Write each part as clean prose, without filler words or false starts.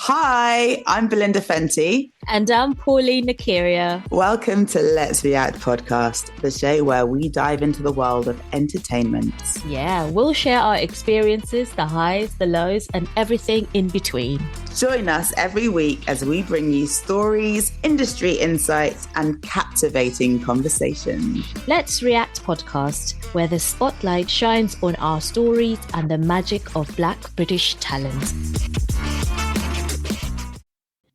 Hi, I'm Belinda Fenty. And I'm Pauline Nakirya. Welcome to Let's React podcast, the show where we dive into the world of entertainment. Yeah, we'll share our experiences, the highs, the lows, and everything in between. Join us every week as we bring you stories, industry insights, and captivating conversations. Let's React podcast, where the spotlight shines on our stories and the magic of Black British talent.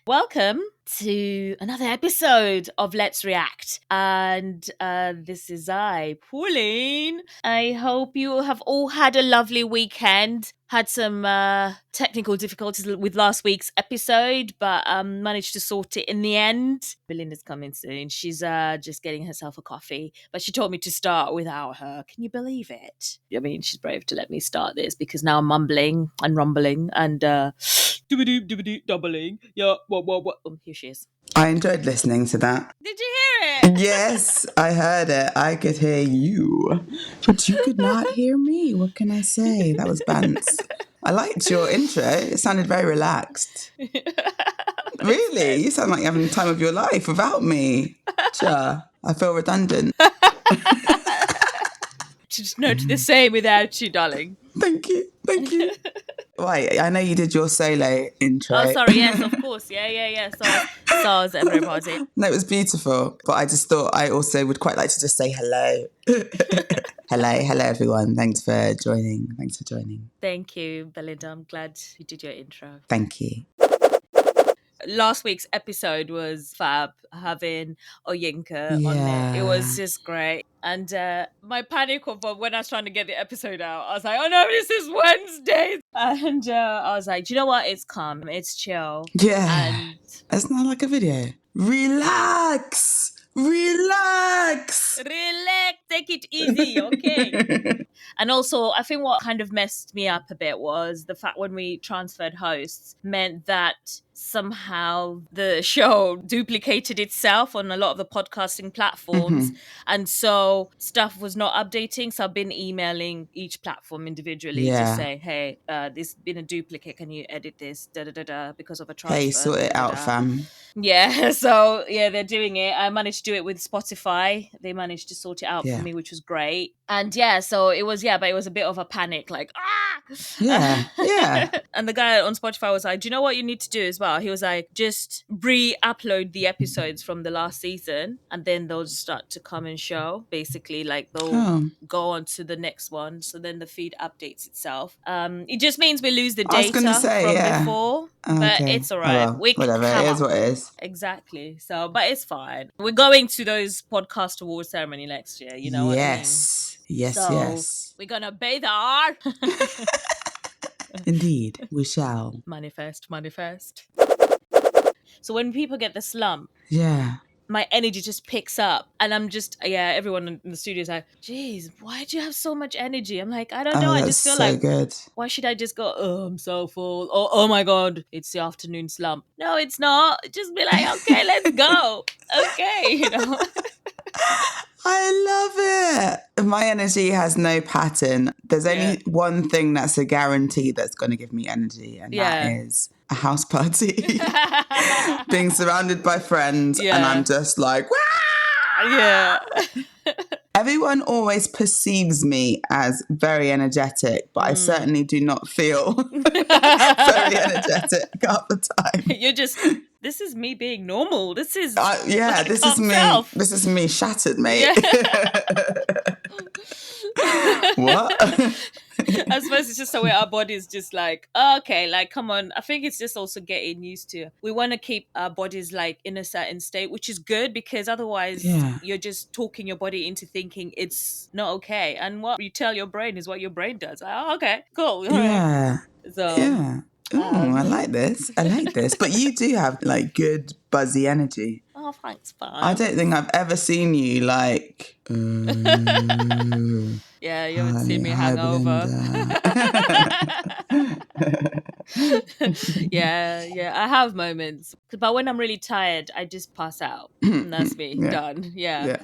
Welcome to another episode of Let's React. And this is I, Pauline. I hope you have all had a lovely weekend. Had some technical difficulties with last week's episode, but managed to sort it in the end. Belinda's coming soon. She's just getting herself a coffee, but she told me to start without her. Can you believe it? I mean, she's brave to let me start this because now I'm mumbling and rumbling and doubling. Yeah, what? Here she is. I enjoyed listening to that. Did you hear it? Yes, I heard it. I could hear you, but you could not hear me. What can I say? That was Bants. I liked your intro. It sounded very relaxed. Really? You sound like you're having the time of your life without me. Sure. I feel redundant. Just note the same without you, darling. Thank you. Right, I know you did your solo intro. Oh, sorry, yes, of course. Yeah. So everybody. No, it was beautiful. But I just thought I also would quite like to just say hello. Hello, everyone. Thanks for joining. Thank you, Belinda. I'm glad you did your intro. Thank you. Last week's episode was fab, having Oyinka on there. It was just great. And my panic of when I was trying to get the episode out, I was like, oh no, this is Wednesday. And I was like, do you know what? It's calm. It's chill. Yeah. And it's not like a video. Relax. Take it easy, okay? And also, I think what kind of messed me up a bit was the fact when we transferred hosts meant that somehow the show duplicated itself on a lot of the podcasting platforms. And so stuff was not updating. So I've been emailing each platform individually to say, hey, this has been a duplicate. Can you edit this? Because of a transfer. Hey, sort it out, fam. Yeah, so they're doing it. I managed to do it with Spotify. They managed to sort it out for me, which was great. And so it was, but it was a bit of a panic, like, Yeah. And the guy on Spotify was like, do you know what you need to do as well? He was like, just re-upload the episodes from the last season and then they'll start to come and show. Basically, like they'll go on to the next one. So then the feed updates itself. It just means we lose the data from before, but it's all right. Whatever, it is what it is. Exactly. So, but it's fine. We're going to those podcast award ceremony next year, you know what I mean? Yes. We're going to bathe our... Indeed, we shall. Manifest. So when people get the slump, my energy just picks up and I'm just, everyone in the studio is like, geez, why do you have so much energy? I'm like, I don't know. I just feel like, good. Why should I just go, oh, I'm so full. Or, oh my God, it's the afternoon slump. No, it's not. Just be like, okay, let's go. Okay, you know. I love it. My energy has no pattern. There's only one thing that's a guarantee that's going to give me energy, and that is a house party. Being surrounded by friends, and I'm just like, wah! Yeah. Everyone always perceives me as very energetic, but I certainly do not feel very energetic half the time. You're just... This is me being normal. This is this is me. Self. This is me shattered, mate. What? I suppose it's just the way our body's just like, okay, like, come on. I think it's just also getting used to. We want to keep our bodies like in a certain state, which is good because otherwise you're just talking your body into thinking it's not okay. And what you tell your brain is what your brain does. Like, oh, okay, cool. Yeah. So, yeah. Oh, I like this. But you do have like good buzzy energy. Oh, thanks, bud. I don't think I've ever seen you like... Yeah, you haven't seen me hangover. Yeah, I have moments. But when I'm really tired, I just pass out. And that's me. Done. Yeah.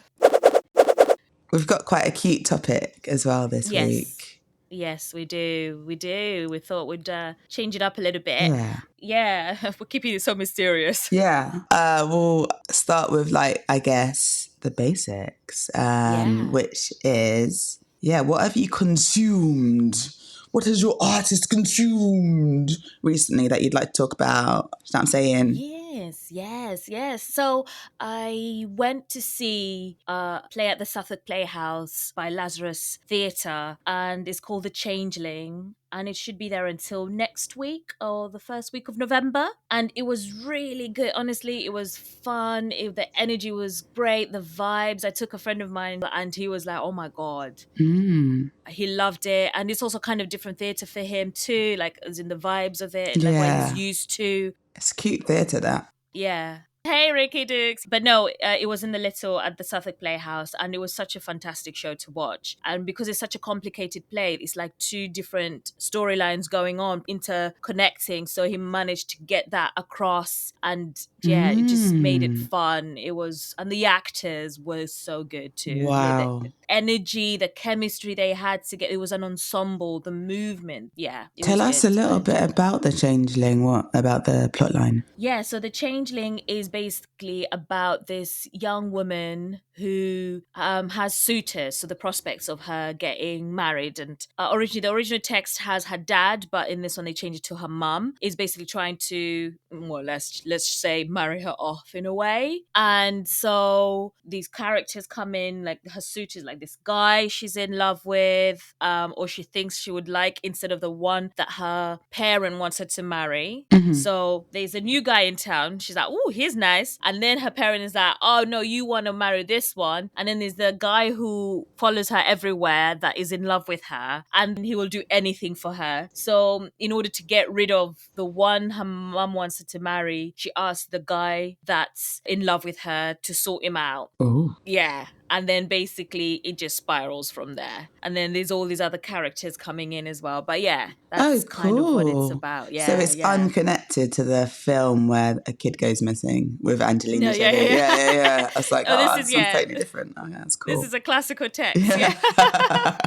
We've got quite a cute topic as well this week. Yes, we do. We do. We thought we'd change it up a little bit. Yeah. Yeah, we're keeping it so mysterious. Yeah. We'll start with, like, I guess, the basics, Yeah. which is, what have you consumed? What has your artist consumed recently that you'd like to talk about? You know what I'm saying? Yes, yes, yes. So I went to see a play at the Suffolk Playhouse by Lazarus Theatre, and it's called The Changeling. And it should be there until next week or the first week of November. And it was really good. Honestly, it was fun. The energy was great. The vibes. I took a friend of mine and he was like, oh my God. Mm. He loved it. And it's also kind of different theatre for him too, like as in the vibes of it, like what he's Yeah. used to. It's cute theatre, that. Yeah. Hey, Ricky Dukes. But no, it was in the Little at the Suffolk Playhouse, and it was such a fantastic show to watch. And because it's such a complicated play, it's like two different storylines going on, interconnecting. So he managed to get that across, and yeah, it just made it fun. It was, and the actors were so good too. Wow. The energy, the chemistry they had together. It was an ensemble, the movement. Yeah, it Tell was us good. a little bit about The Changeling. What about the plotline? Yeah, so The Changeling is basically about this young woman who has suitors, so the prospects of her getting married. And originally, the original text has her dad, but in this one they changed it to her mum. Is basically trying to, well, let's say, marry her off in a way. And so these characters come in, like her suitors, like this guy she's in love with, or she thinks she would like, instead of the one that her parent wants her to marry. So there's a new guy in town. She's like, oh, he's nice. And then her parent is like, oh, no, you want to marry this one. And then there's the guy who follows her everywhere that is in love with her, and he will do anything for her. So in order to get rid of the one her mum wants her to marry, she asks the guy that's in love with her to sort him out. Oh. Yeah. And then basically it just spirals from there. And then there's all these other characters coming in as well. But yeah, that's kind of what it's about. Yeah. So it's unconnected to the film where a kid goes missing with Angelina Jolie. Yeah. I was like, this sounds totally different. Oh, yeah, that's cool. This is a classical text. Yeah.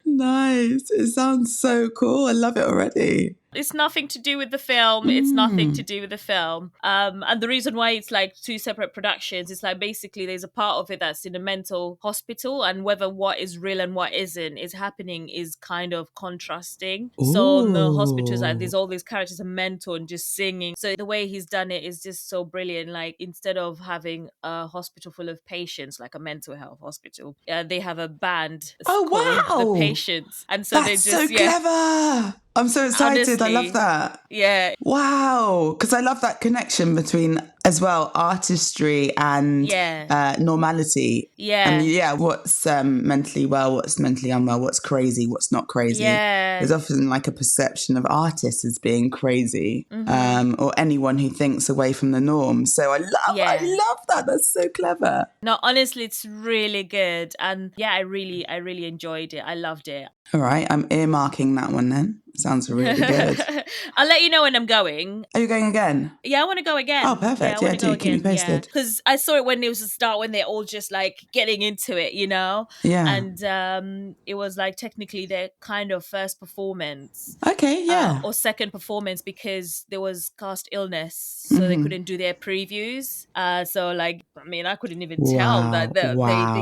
Nice. It sounds so cool. I love it already. It's nothing to do with the film. It's nothing to do with the film. And the reason why it's like two separate productions is like basically there's a part of it that's in a mental hospital, and whether what is real and what isn't is happening is kind of contrasting. Ooh. So in the hospitals, like, there's all these characters are mental and just singing. So the way he's done it is just so brilliant. Like instead of having a hospital full of patients, like a mental health hospital, they have a band. Wow. The Patients. And so that's so clever. I'm so excited. Honestly, I love that. Yeah. Wow. Because I love that connection between, as well, artistry and normality. Yeah. And what's mentally well, what's mentally unwell, what's crazy, what's not crazy. Yeah. There's often like a perception of artists as being crazy, or anyone who thinks away from the norm. So I love that. That's so clever. No, honestly, it's really good. And yeah, I really enjoyed it. I loved it. All right. I'm earmarking that one then. Sounds really good. I'll let you know when I'm going. Are you going again? Yeah, I want to go again. Oh, perfect. Yeah, do keep me posted. Because I saw it when it was the start, when they're all just like getting into it, you know? Yeah. And it was like technically their kind of first performance. Okay, yeah. Or second performance, because there was cast illness, so they couldn't do their previews. So like, I mean, I couldn't even tell that they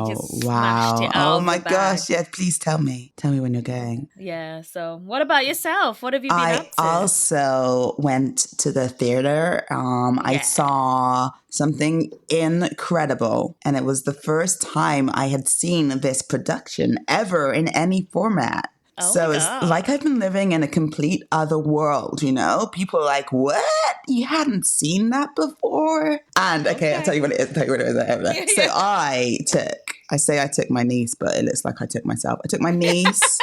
just smashed it out. Oh my gosh, yeah, please tell me. Tell me when you're going. Yeah, so what about yourself? What have you been up to? I also went to the theater. I saw something incredible, and it was the first time I had seen this production ever in any format. So it's like I've been living in a complete other world, you know? People are like, what? You hadn't seen that before? And okay, I'll tell you what it is. So I took my niece, but it looks like I took myself. I took my niece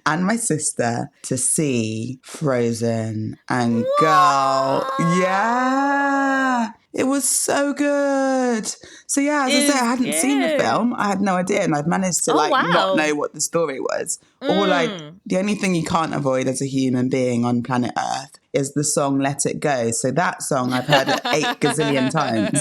and my sister to see Frozen, and girl, yeah. It was so good. So yeah, as I say, I hadn't seen the film. I had no idea, and I'd managed to not know what the story was. Or like the only thing you can't avoid as a human being on planet Earth is the song Let It Go. So that song I've heard 8 gazillion times,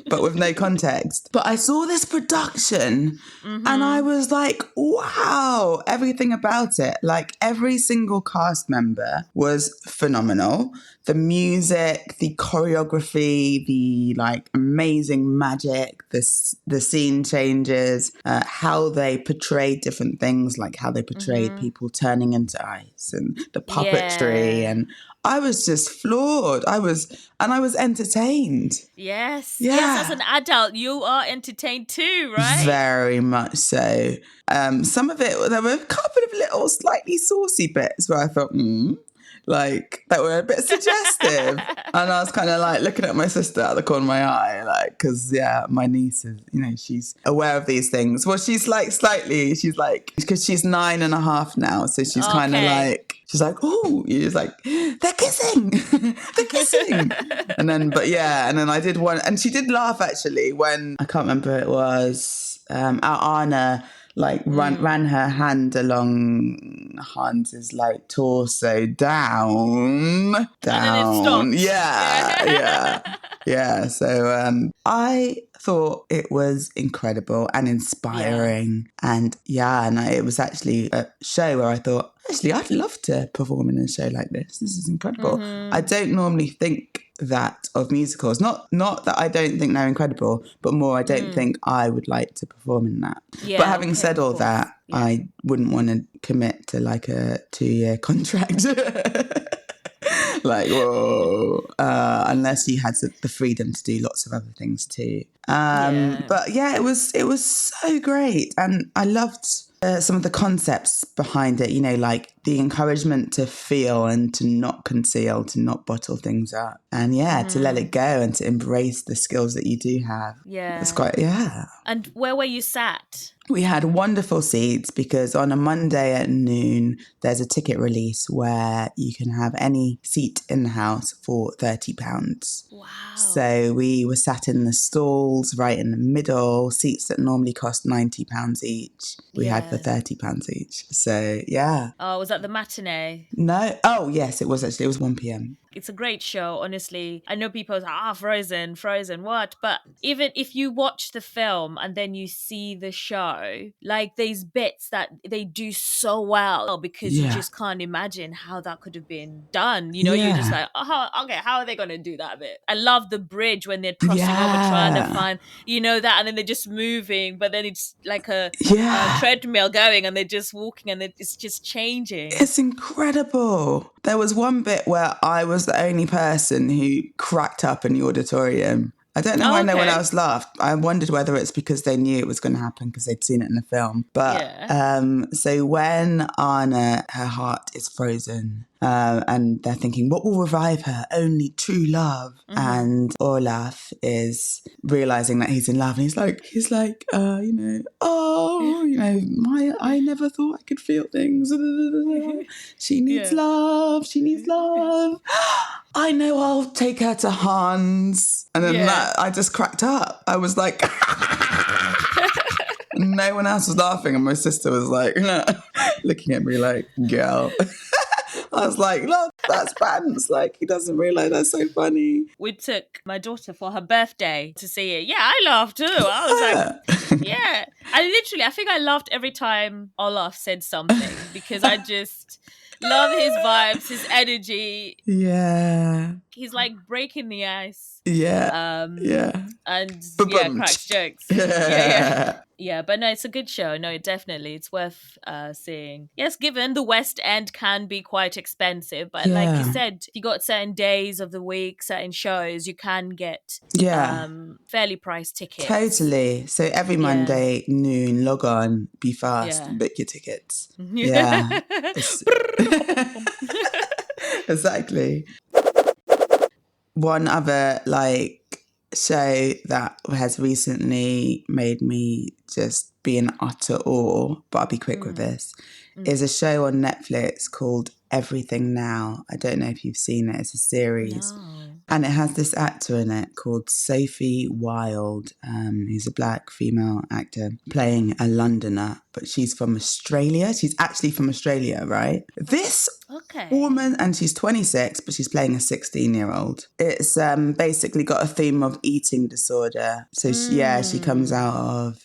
but with no context. But I saw this production and I was like, wow, everything about it. Like every single cast member was phenomenal. The music, the choreography, the like amazing magic, the scene changes, how they portrayed different things, like how they portrayed people turning into ice and the puppetry. Yeah. And I was just floored. I was entertained. Yes. Yeah. Yes, as an adult, you are entertained too, right? Very much so. Some of it, there were a couple of little slightly saucy bits where I thought, like that were a bit suggestive. And I was kind of like looking at my sister out of the corner of my eye, like, because my niece is, she's aware of these things. Well, she's like slightly, she's like, because she's 9.5 now. So she's kind of like, she's like, oh, you're just like, they're kissing, they're kissing. And then I did one, and she did laugh actually when, I can't remember who it was, our Anna, like ran her hand along Hans's like torso down. And then it stopped. Yeah. So I thought it was incredible and inspiring, and it was actually a show where I thought, actually, I'd love to perform in a show like this. This is incredible. I don't normally think that of musicals. Not that I don't think they're incredible, but more I don't think I would like to perform in that. Yeah, but having said all that, I wouldn't want to commit to like a 2-year contract. Like, whoa, unless you had the freedom to do lots of other things too. But it was so great. And I loved some of the concepts behind it, like the encouragement to feel and to not conceal, to not bottle things up. And to let it go and to embrace the skills that you do have. Yeah. It's quite, And where were you sat? We had wonderful seats because on a Monday at noon, there's a ticket release where you can have any seat in the house for £30. Wow. So we were sat in the stalls right in the middle, seats that normally cost £90 each. We had for £30 each. So, yeah. Oh, was that the matinee? No. Oh, yes, it was actually. It was 1 p.m. It's a great show, honestly. I know people say, Frozen, what? But even if you watch the film and then you see the show, like there's bits that they do so well because you just can't imagine how that could have been done. You're just like, okay, how are they going to do that bit? I love the bridge when they're crossing over trying to find, that, and then they're just moving, but then it's like a treadmill going and they're just walking and it's just changing. It's incredible. There was one bit where I was the only person who cracked up in the auditorium. I don't know why no one else laughed. I wondered whether it's because they knew it was going to happen because they'd seen it in the film. But so when Anna, her heart is frozen, and they're thinking, what will revive her? Only true love. And Olaf is realizing that he's in love, and he's like, I never thought I could feel things. She needs love. She needs love. I know, I'll take her to Hans. And then I just cracked up. I was like, no one else was laughing. And my sister was like, looking at me like, girl. I was like, look, that's Vance. Like, he doesn't realise that's so funny. We took my daughter for her birthday to see it. Yeah, I laughed too. I was like, yeah. I think I laughed every time Olaf said something because I just love his vibes, his energy. Yeah. He's like breaking the ice. Yeah. And cracks jokes. Yeah, but no, it's a good show. No, it's worth seeing. Yes, given the West End can be quite expensive, but like you said, if you got certain days of the week, certain shows, you can get fairly priced tickets. Totally. So every Monday noon, log on, be fast, book your tickets. Yeah. Exactly. One other show that has recently made me just be in utter awe, but I'll be quick with this, is a show on Netflix called Everything Now. I don't know if you've seen it. It's a series. No. And it has this actor in it called Sophie Wilde, who's a black female actor playing a Londoner. but she's from Australia. She's actually from Australia, right? This woman, and she's 26, but she's playing a 16-year-old. It's basically got a theme of eating disorder. So she comes out of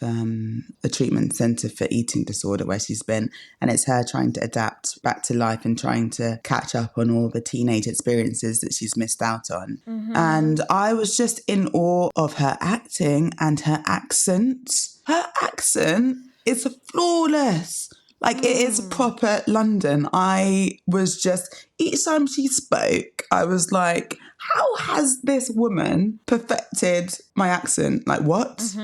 a treatment centre for eating disorder where she's been, and it's her trying to adapt back to life and trying to catch up on all the teenage experiences that she's missed out on. And I was just in awe of her acting and her accent. Her accent is flawless. Like, it is proper London. I was just, each time she spoke, I was like, how has this woman perfected my accent? Like, what?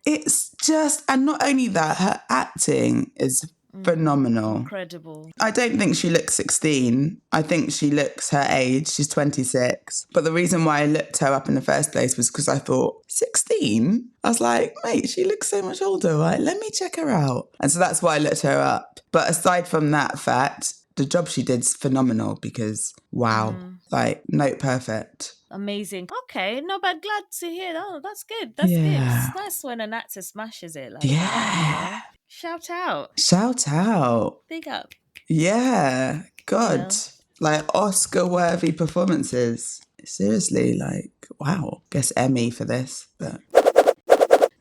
It's just, and not only that, her acting is phenomenal. Incredible. I don't think she looks 16. I think she looks her age. She's 26. But the reason why I looked her up in the first place was because I thought, 16? I was like, mate, she looks so much older, right? Let me check her out. And so that's why I looked her up. But aside from that fact, the job she did's phenomenal because, wow, like, note perfect. Amazing. Okay, no, but glad to hear. Oh, that's good. That's good. It's nice when an actor smashes it like that. You know? Shout out. Shout out. Big up. Yeah. God. Like, Oscar-worthy performances. Seriously, like, wow. Guess Emmy for this. But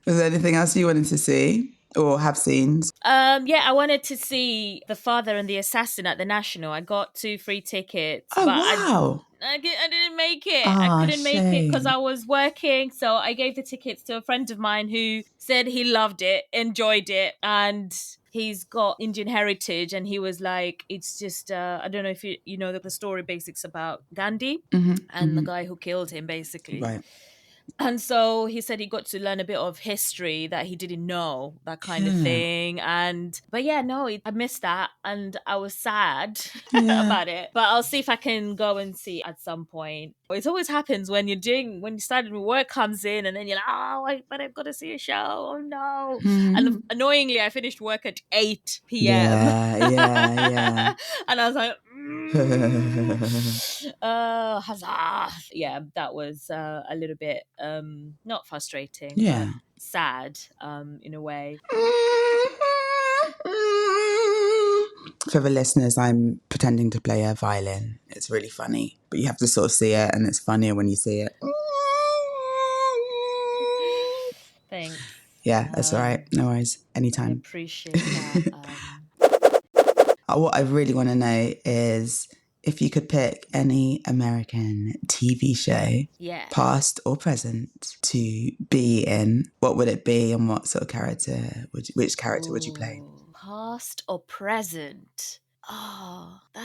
was there anything else you wanted to see or have seen? I wanted to see The Father and the Assassin at the National. I got 2 free tickets. Oh, wow. I didn't make it. I couldn't make it because I was working. So I gave the tickets to a friend of mine who said he loved it, enjoyed it, and he's got Indian heritage. And he was like, it's just, I don't know if you know the story basics about Gandhi and the guy who killed him, basically. Right. And so he said he got to learn a bit of history that he didn't know, that kind of thing. But I missed that and I was sad about it. But I'll see if I can go and see at some point. It always happens when you started work comes in and then you're like, but I've got to see a show. Oh no. And annoyingly, I finished work at 8 p.m. Yeah. And I was like, huzzah. Yeah, that was a little bit not frustrating, but sad in a way. For the listeners, I'm pretending to play a violin. It's really funny, but you have to sort of see it, and it's funnier when you see it. Thanks. Yeah, that's all right. No worries. Anytime. I appreciate that. What I really want to know is if you could pick any American TV show, past or present, to be in, what would it be and what sort of character which character would you play? Past or present? Oh, do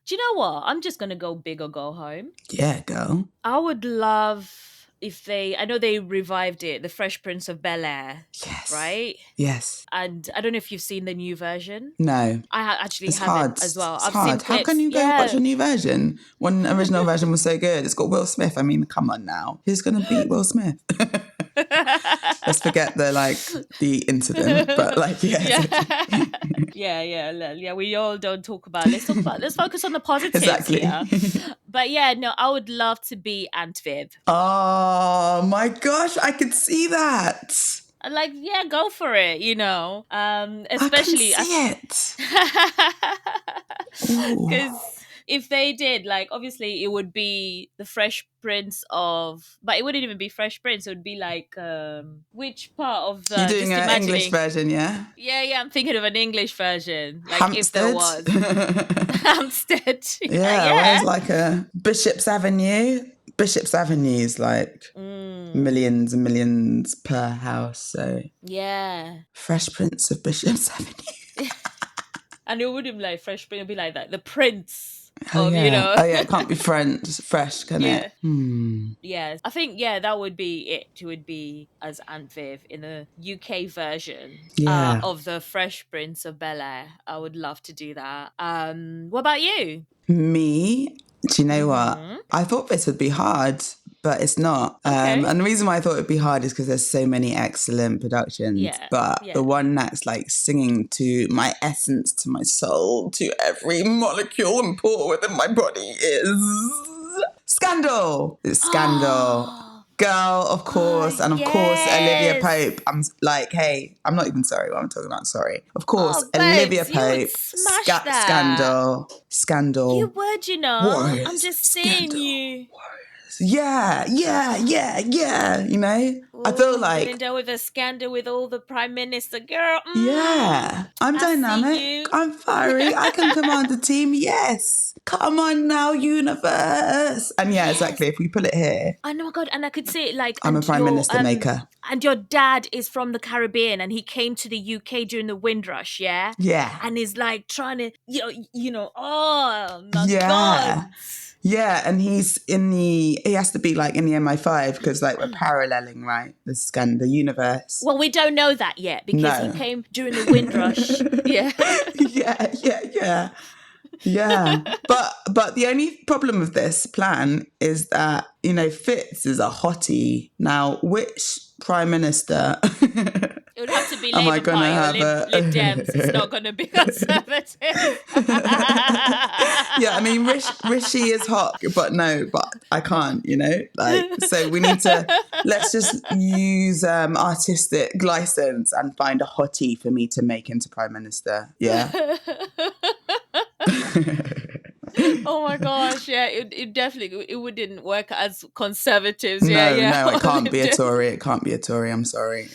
you know what? I'm just going to go big or go home. Yeah, go. I would love if I know they revived it, The Fresh Prince of Bel-Air. Yes. Right? Yes. And I don't know if you've seen the new version. No. I actually it's haven't hard. as well. It's I've hard. seen clips. How can you go watch a new version when the original version was so good? It's got Will Smith. I mean, come on now. Who's going to beat Will Smith? Let's forget the incident, but yeah. We all don't talk about it. Let's focus on the positives. Exactly. Here. But I would love to be Aunt Viv. Oh my gosh, I could see that. Go for it, especially I can see it. Because if they did, obviously it would be the Fresh Prince but it wouldn't even be Fresh Prince. It would be which part of the... You're doing an English version, yeah? Yeah, I'm thinking of an English version. Hampstead? If there was. Hampstead. Yeah, where's a Bishop's Avenue? Bishop's Avenue is millions and millions per house, so... Yeah. Fresh Prince of Bishop's Avenue. And it wouldn't be Fresh Prince, it would be that. The Prince. Oh yeah, it can't be fresh, can it? Yeah, I think that would be it. It would be as Aunt Viv in the UK version of the Fresh Prince of Bel-Air. I would love to do that. What about you? Me? Do you know what? I thought this would be hard, but it's not. Okay. And the reason why I thought it'd be hard is because there's so many excellent productions. But the one that's singing to my essence, to my soul, to every molecule and pore within my body is Scandal. It's Scandal. Girl, of course. And of course, Olivia Yes. Pope. I'm like, hey, I'm not even sorry what I'm talking about. Sorry. Of course, Oh, Olivia babes, you would Pope. smash that. You Scandal. would, you know. I'm Warriors. just seeing Scandal. you. Yeah. You know, I feel Oh, like, Belinda with a scandal with all the prime minister. Girl, yeah, I'm I see dynamic. you. I'm fiery. I can command a team. Yes. Come on now, universe. And yeah, Yes. exactly. If we put it here, Oh my god, and I could see it like, I'm a prime minister maker. and your dad is from the Caribbean and he came to the UK during the Windrush, yeah? Yeah. And is like trying to oh my Yeah. god. Yeah, and he has to be like in the MI5 because like we're paralleling, right? The universe. Well, we don't know that yet because he No. came during the Windrush. Yeah. Yeah. But the only problem with this plan is that, you know, Fitz is a hottie. Now, which prime minister It would have to be am I Labour gonna Party or have Lib Dems. It's not going to be Conservative. Yeah, I mean, Rishi is hot, but I can't, you know? Like, so we need to, let's just use artistic license and find a hottie for me to make into prime minister. Yeah. Oh my gosh, yeah, it definitely it wouldn't work as Conservatives. No, Yeah. it can't be a Tory. It can't be a Tory. I'm sorry.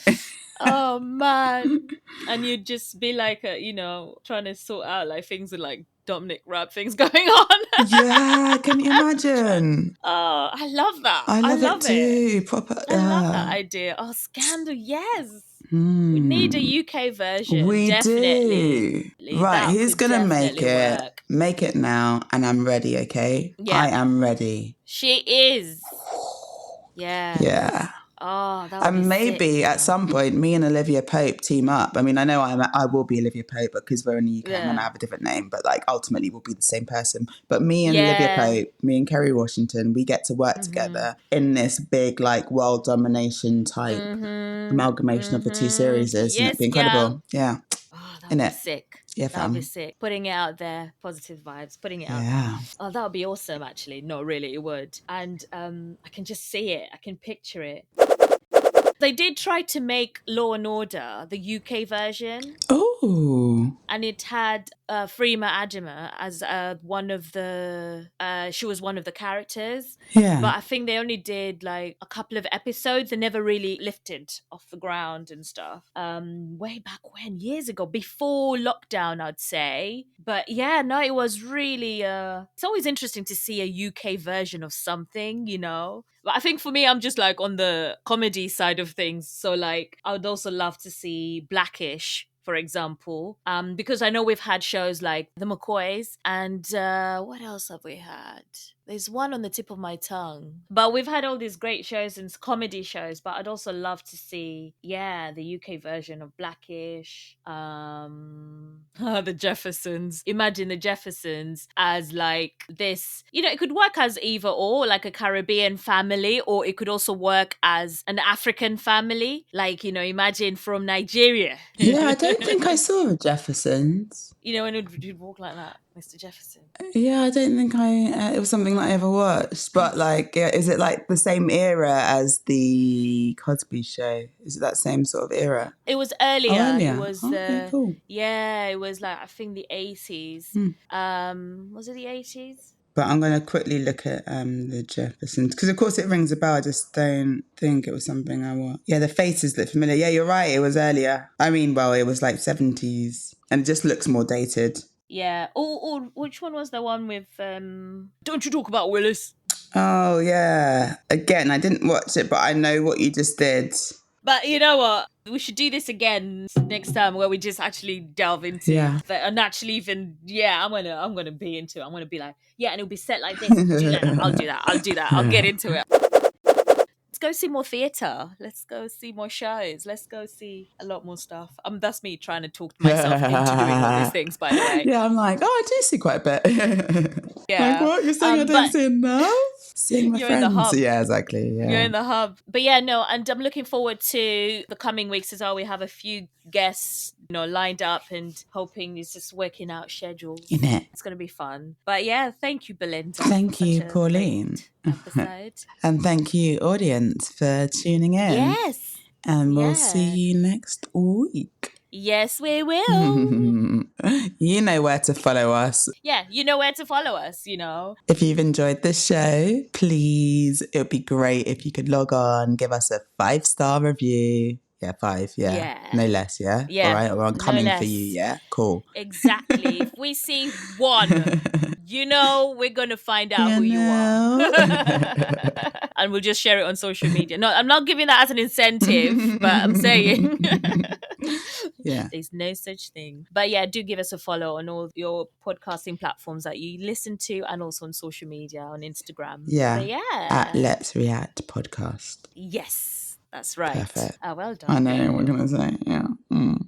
Oh man. And you'd just be like, trying to sort out like things with like Dominic Raab things going on. Yeah, can you imagine? Oh, I love that. I love it it. too. Proper. I love that idea. Oh, Scandal, yes. We need a UK version. We definitely. do. Right, That who's could gonna make definitely it? work. Make it now, and I'm ready. Okay, Yeah. I am ready. She is. Yeah. Yeah. Oh, that would be And maybe sick, at some point, me and Olivia Pope team up. I mean, I know I will be Olivia Pope, but because we're in the UK, I'm gonna have a different name. But like, ultimately, we'll be the same person. But me and Olivia Pope, me and Kerry Washington, we get to work together in this big, like, world domination type amalgamation of the two series. And it'd be incredible. Yeah. Oh, that would be sick. Yeah, that would be fam. sick. Putting it out there, positive vibes, putting it out Yeah. there. Oh, that would be awesome, actually. No, really, it would. And I can just see it. I can picture it. They did try to make Law and Order, the UK version. Oh. And it had Freema Adjuma as one of the... she was one of the characters. Yeah. But I think they only did like a couple of episodes and never really lifted off the ground and stuff. Way back when, years ago, before lockdown, I'd say. But yeah, no, it was really... it's always interesting to see a UK version of something, you know? But I think for me, I'm just like on the comedy side of things. So like, I would also love to see Blackish, for example, because I know we've had shows like The McCoys and what else have we had? There's one on the tip of my tongue. But we've had all these great shows and comedy shows, but I'd also love to see, the UK version of Blackish. The Jeffersons. Imagine the Jeffersons as like this, it could work as either or, like a Caribbean family, or it could also work as an African family. Like, imagine from Nigeria. Yeah, I don't think I saw the Jeffersons. When he'd walk like that, Mr. Jefferson. Yeah, I don't think it was something that I ever watched. But like, is it like the same era as the Cosby Show? Is it that same sort of era? It was earlier. Oh, earlier. It was cool. Yeah, it was like I think the 80s. Was it the 80s? But I'm going to quickly look at the Jeffersons because, of course, it rings a bell. I just don't think it was something I want. Yeah, the faces look familiar. Yeah, you're right. It was earlier. I mean, well, it was like 70s, and it just looks more dated. Yeah. Or which one was the one with Don't You Talk About Willis? Oh, yeah. Again, I didn't watch it, but I know what you just did. But you know what? We should do this again next time where we just actually delve into and actually even, I'm gonna be into it. I'm gonna be like, and it'll be set like this. Do that. I'll do that. I'll get into it. Let's go see more theatre. Let's go see more shows. Let's go see a lot more stuff. That's me trying to talk myself into doing all these things, by the way. Yeah, I'm like, I do see quite a bit. Yeah. Like, what? You're saying I don't see enough? seeing my You're in the friends. hub. Yeah, exactly. You're Yeah. in the hub. But yeah, no, and I'm looking forward to the coming weeks as well. We have a few guests, lined up and hoping it's just working out schedules. In it. It's going to be fun. But yeah, thank you, Belinda, Thank for such you, a Pauline. great episode. And thank you, audience, for tuning in. Yes. And we'll see Yeah. you next week. Yes, we will. You know where to follow us. Yeah, you know where to follow us, If you've enjoyed this show, please, it would be great if you could log on, give us a 5-star review. Yeah, 5, yeah. Yeah. No less, yeah? Yeah, All right, or I'm no coming less. for you, yeah? Cool. Exactly. If we see one, we're going to find out who you are. And we'll just share it on social media. No, I'm not giving that as an incentive, but I'm saying Yeah. there's no such thing. But yeah, do give us a follow on all your podcasting platforms that you listen to and also on social media, on Instagram. Yeah. But yeah. At Let's React Podcast. Yes, that's right. Perfect. Oh, well done. I know, what can I say? Yeah.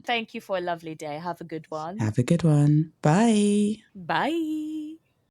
Thank you for a lovely day. Have a good one. Have a good one. Bye. Bye.